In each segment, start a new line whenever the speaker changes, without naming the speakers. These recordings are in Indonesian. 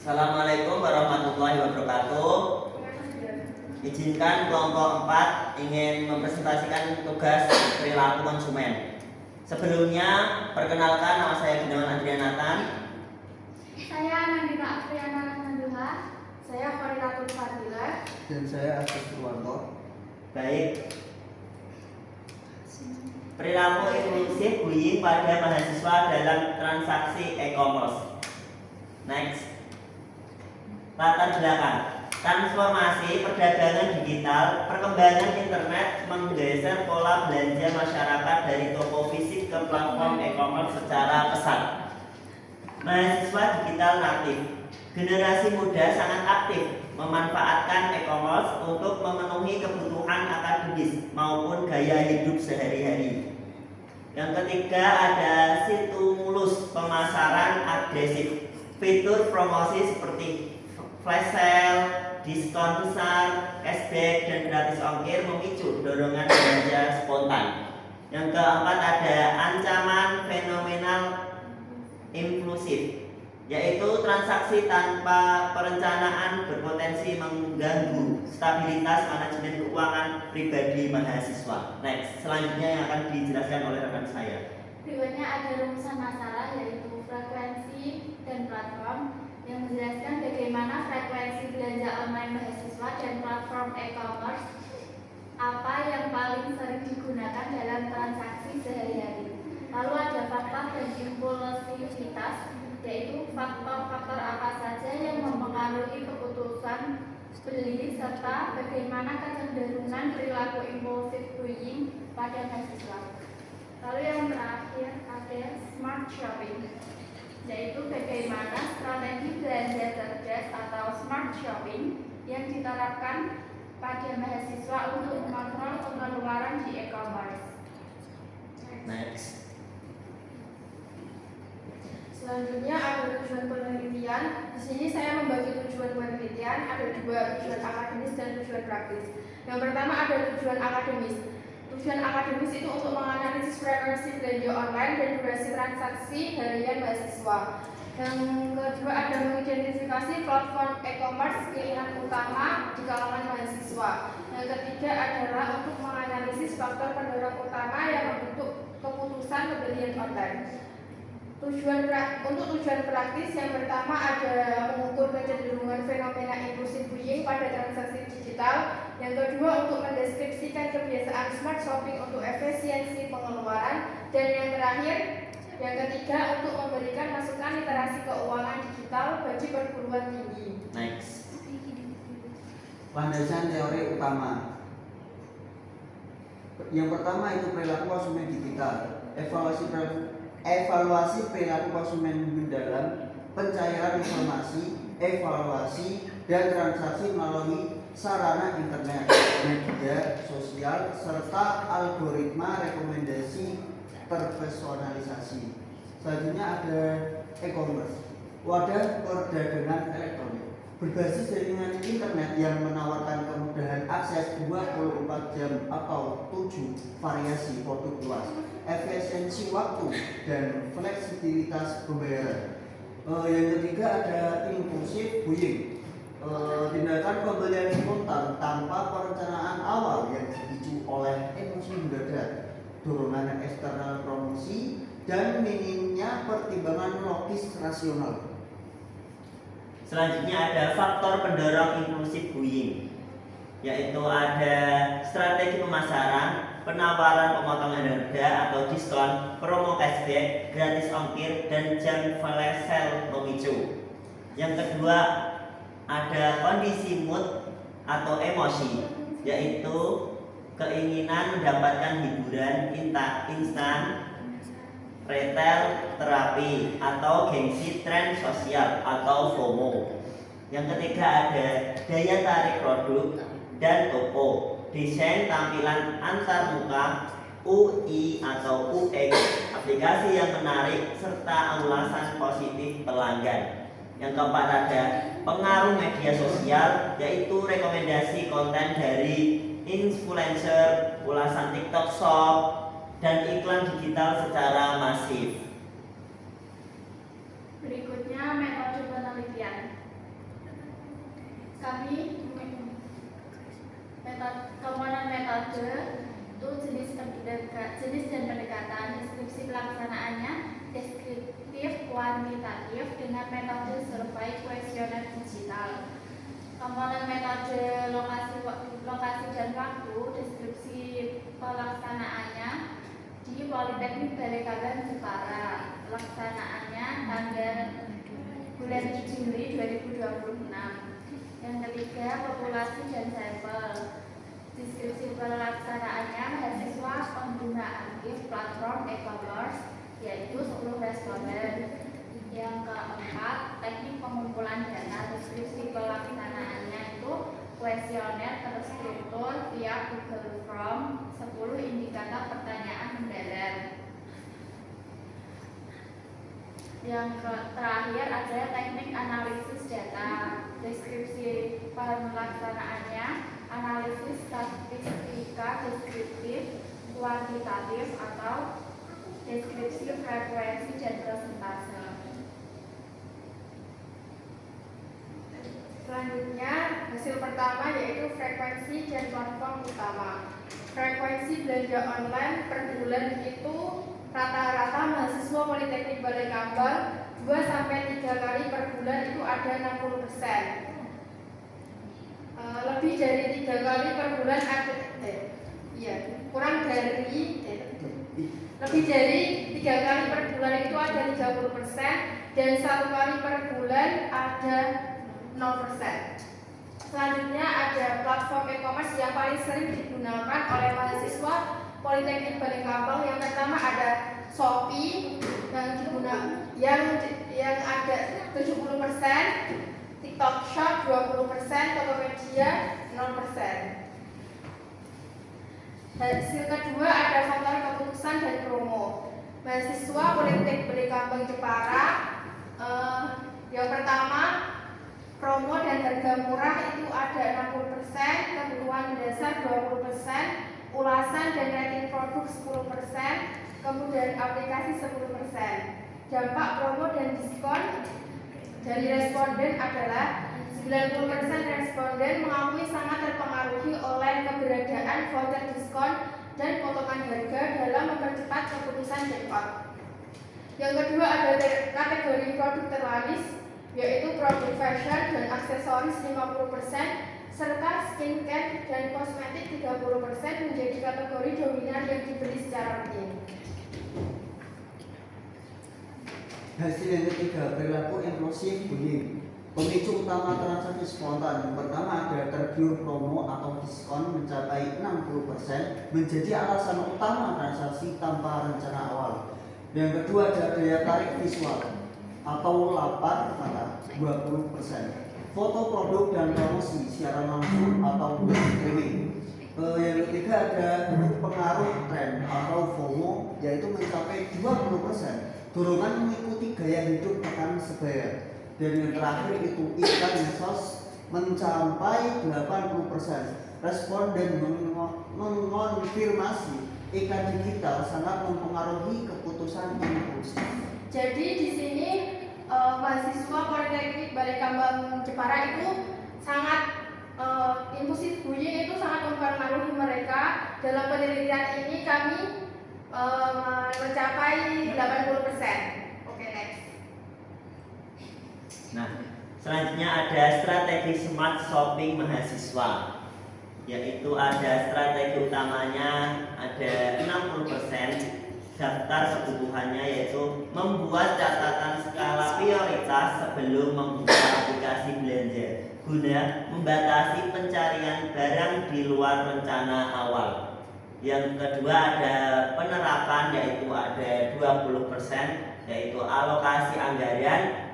Assalamualaikum warahmatullahi wabarakatuh. Izinkan kelompok 4 ingin mempresentasikan tugas perilaku konsumen. Sebelumnya, perkenalkan, nama saya Gunawan Andrian Nathan.
Saya Nandita Afriana Nanduha. Saya Khorilatul Fadilah.
Dan saya Agus Purwanto.
Baik. Perilaku inklusif bullying pada mahasiswa dalam transaksi e-commerce. Next. Latar belakang. Transformasi perdagangan digital, perkembangan internet menggeser pola belanja masyarakat dari toko fisik ke platform e-commerce secara pesat. Mahasiswa digital natif, generasi muda sangat aktif memanfaatkan e-commerce untuk memenuhi kebutuhan akademis maupun gaya hidup sehari-hari. Yang ketiga ada stimulus pemasaran agresif, fitur promosi seperti flash sale, diskon besar, cashback, dan gratis ongkir memicu dorongan belanja spontan. Yang keempat ada ancaman fenomenal impulsif, yaitu transaksi tanpa perencanaan berpotensi mengganggu stabilitas manajemen keuangan pribadi mahasiswa. Next, selanjutnya yang akan dijelaskan oleh rekan saya.
Berikutnya ada rumusan masalah, yaitu frekuensi dan platform, yang menjelaskan bagaimana frekuensi belanja online mahasiswa dan platform e-commerce, apa yang paling sering digunakan dalam transaksi sehari-hari. Lalu ada faktor dan impulsivitas, yaitu faktor-faktor apa saja yang mempengaruhi keputusan beli serta bagaimana kecenderungan perilaku impulsif bullying pada mahasiswa. Lalu yang terakhir ada smart shopping, yaitu bagaimana strategi belanja cerdas atau smart shopping yang diterapkan pada mahasiswa untuk mengontrol pengeluaran di e-commerce.
Next.
Selanjutnya ada tujuan penelitian. Di sini saya membagi tujuan penelitian, ada dua, tujuan akademis dan tujuan praktis. Yang pertama ada tujuan akademis. Tujuan akademis itu untuk menganalisis frekuensi belanja online dan durasi transaksi harian mahasiswa. Yang kedua ada mengidentifikasi platform e-commerce keinginan utama di kalangan mahasiswa. Yang ketiga adalah untuk menganalisis faktor pendorong utama yang membentuk keputusan pembelian online. Untuk tujuan praktis, yang pertama ada mengukur kecenderungan fenomena impulsif bullying pada transaksi digital. Yang kedua untuk mendeskripsikan kebiasaan smart shopping untuk efisiensi pengeluaran. Dan yang terakhir, yang ketiga untuk memberikan masukan literasi keuangan digital bagi perguruan tinggi.
Next.
Landasan teori utama. Yang pertama itu perilaku konsumen digital. Evaluasi perilaku konsumen dalam pencairan informasi, evaluasi, dan transaksi melalui sarana internet, media sosial, serta algoritma rekomendasi terpersonalisasi. Selanjutnya ada e-commerce, wadah perdagangan elektronik berbasis jaringan internet yang menawarkan kemudahan akses 24 jam atau 7 variasi produk luas, efisiensi waktu, dan fleksibilitas pembayaran. Yang ketiga ada impulsif bullying, tindakan pembelian spontan tanpa perencanaan awal yang dipicu oleh emosi mendadak, dorongan eksternal promosi, dan minimnya pertimbangan logis rasional.
Selanjutnya ada faktor pendorong impulsif bullying, yaitu ada strategi pemasaran, penawaran pemotongan harga atau diskon, promo cashback, gratis ongkir, dan jam flash sale memicu. Yang kedua ada kondisi mood atau emosi, yaitu keinginan mendapatkan hiburan instan, retail terapi, atau gengsi tren sosial atau FOMO. Yang ketiga ada daya tarik produk dan toko, desain tampilan antarmuka, UI atau UX, aplikasi yang menarik, serta ulasan positif pelanggan. Yang keempat ada pengaruh media sosial, yaitu rekomendasi konten dari influencer, ulasan TikTok Shop, dan iklan digital secara masif.
Berikutnya metode penelitian. kami komponen metode itu jenis dan pendekatan, deskripsi pelaksanaannya deskriptif kuantitatif dengan metode survei kuesioner digital. Komponen metode lokasi dan waktu, deskripsi pelaksanaannya di Politeknik Balikpapan Jepara. Pelaksanaannya tanggal bulan Juli 2026. Yang ketiga, populasi dan sampel. Deskripsi pelaksanaannya mahasiswa pengguna aktif platform e-commerce, yaitu 10 responden. Yang keempat, teknik pengumpulan data. Deskripsi pelaksanaannya itu kuesioner terstruktur via Google Form, 10 indikator pertanyaan mendalam. Yang terakhir ada teknik analisis data. Deskripsi pelaksanaannya analisis statistika deskriptif kuantitatif atau deskripsi frekuensi dan persentase.
Selanjutnya, hasil pertama yaitu frekuensi dan platform utama. Frekuensi belanja online per bulan itu rata-rata mahasiswa Politeknik Balikpapan 2-3 kali per bulan itu ada 60%. Lebih dari 3 kali per bulan ada lebih dari 3 kali per bulan itu ada 30% dan 1 kali per bulan ada 0%. Selanjutnya ada platform e-commerce yang paling sering digunakan oleh mahasiswa Politeknik Balikpapan. Yang pertama ada Shopee yang ada 70%, TikTok Shop 20%, Tokopedia 0%. Hasil kedua ada faktor keputusan dan promo. Mahasiswa Politeknik Balikpapan Jepara yang pertama promo dan harga murah itu ada 60%, kebutuhan mendasar 20%, ulasan dan rating produk 10%, kemudian aplikasi 10%. Dampak promo dan diskon dari responden adalah 90% responden mengakui sangat terpengaruhi oleh keberadaan voucher diskon dan potongan harga dalam mempercepat keputusan checkout. Yang kedua ada kategori produk terlaris, yaitu produk fashion dan aksesoris 50%, serta skincare dan kosmetik 30% menjadi kategori dominan yang dibeli secara rutin.
Hasil yang ketiga, perilaku impulsif bullying. Pemicu utama transaksi spontan. Yang pertama ada tergiur promo atau diskon mencapai 60% menjadi alasan utama transaksi tanpa rencana awal. Yang kedua ada daya tarik visual atau lapar mata 20%. Foto produk dan promosi secara langsung atau streaming. Yang ketiga ada pengaruh tren atau FOMO yaitu mencapai 20%. Dorongan mengikuti gaya hidup akan sebaya. Dan yang terakhir itu iklan medsos mencapai 80%. Responden mengonfirmasi iklan digital sangat mempengaruhi keputusan impulsif.
Jadi di sini mahasiswa Politeknik Balikpapan Jepara itu sangat impulsif bullying itu sangat mempengaruhi mereka. Dalam penelitian ini kami mencapai 80%. Oke, next.
Nah, selanjutnya ada strategi smart shopping mahasiswa, yaitu ada strategi utamanya ada 60%. Daftar kebutuhannya yaitu membuat catatan skala prioritas sebelum membuka aplikasi belanja guna membatasi pencarian barang di luar rencana awal. Yang kedua ada penerapan yaitu ada 20%, yaitu alokasi anggaran,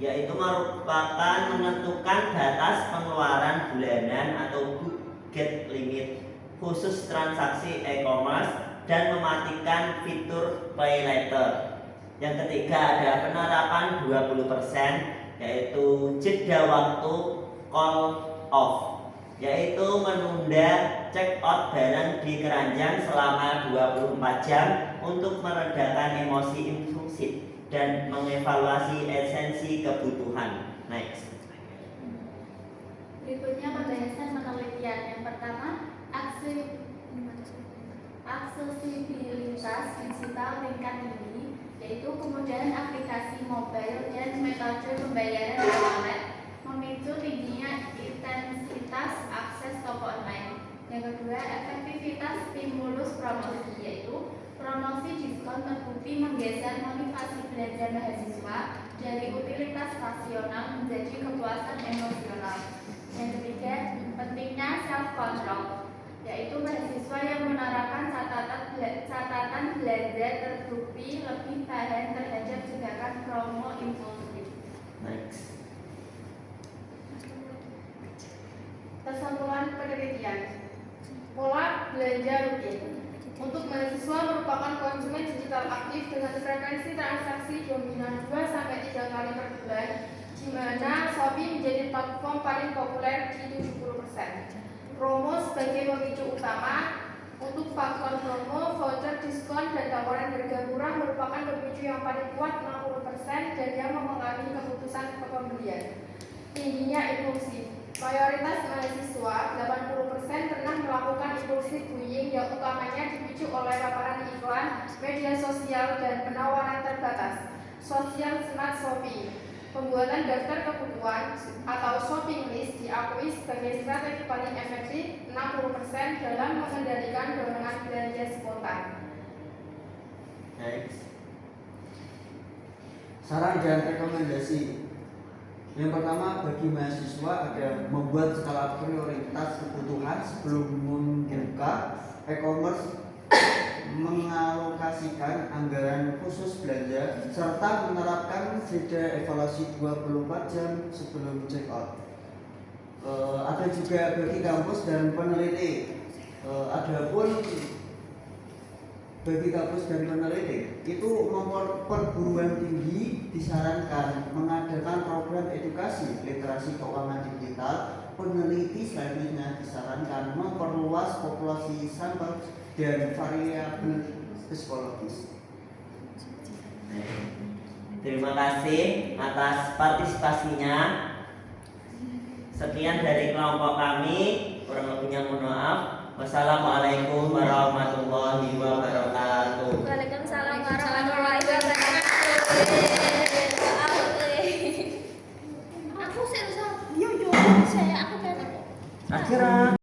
yaitu merupakan menentukan batas pengeluaran bulanan atau budget limit khusus transaksi e-commerce dan mematikan fitur pay later. Yang ketiga ada penerapan 20%, yaitu jeda waktu call off, yaitu menunda check out barang di keranjang selama 24 jam untuk meredakan emosi impulsif dan mengevaluasi esensi kebutuhan. Next.
pembahasan penelitian. Yang pertama, aksesibilitas digital tingkat tinggi, yaitu kemudahan aplikasi mobile dan metode pembayaran e-wallet memicu tingginya intensitas akses toko online. Yang kedua, efektivitas stimulus promosi, yaitu promosi diskon terbukti menggeser motivasi belanja mahasiswa dari utilitas rasional menjadi kepuasan emosional. Yang ketiga, pentingnya self control, yaitu mahasiswa yang menerapkan catatan belanja terbukti lebih tahan terhadap jebakan promo impulsif.
Next.
Kesimpulan penelitian. Pola belanja rutin. Untuk mahasiswa merupakan konsumen digital aktif dengan frekuensi transaksi dominan 2-3 kali per bulan, di mana Shopee menjadi platform paling populer di 70%. Promo sebagai pemicu utama. Untuk faktor promo, voucher, diskon, dan tawaran harga murah merupakan pemicu yang paling kuat 60% dan yang mempengaruhi keputusan pembelian. Tingginya impulsif. Mayoritas mahasiswa 80% pernah melakukan impulsif buying yang utamanya dipicu oleh paparan iklan, media sosial, dan penawaran terbatas. Social smart shopping. Pembuatan daftar kebutuhan atau shopping list diakui sebagai strategi paling efektif 60% dalam mengendalikan dorongan belanja spontan.
Next.
Saran dan rekomendasi. Yang pertama, bagi mahasiswa ada membuat skala prioritas kebutuhan sebelum membuka e-commerce, mengalokasikan anggaran khusus belanja, serta menerapkan jeda evaluasi 24 jam sebelum check out. Ada juga bagi kampus dan peneliti. Adapun bagi kampus dan peneliti itu nomor perguruan tinggi disarankan mengadakan program edukasi literasi keuangan digital. Peneliti selanjutnya disarankan memperluas populasi sampel dan variabel psikologis.
Terima kasih atas partisipasinya. Sekian dari kelompok kami, kurang lebihnya mohon maaf. Wassalamualaikum warahmatullahi wabarakatuh.
Waalaikumsalam warahmatullahi wabarakatuh. Aku serius. Yo, saya aku kan.
Akhirnya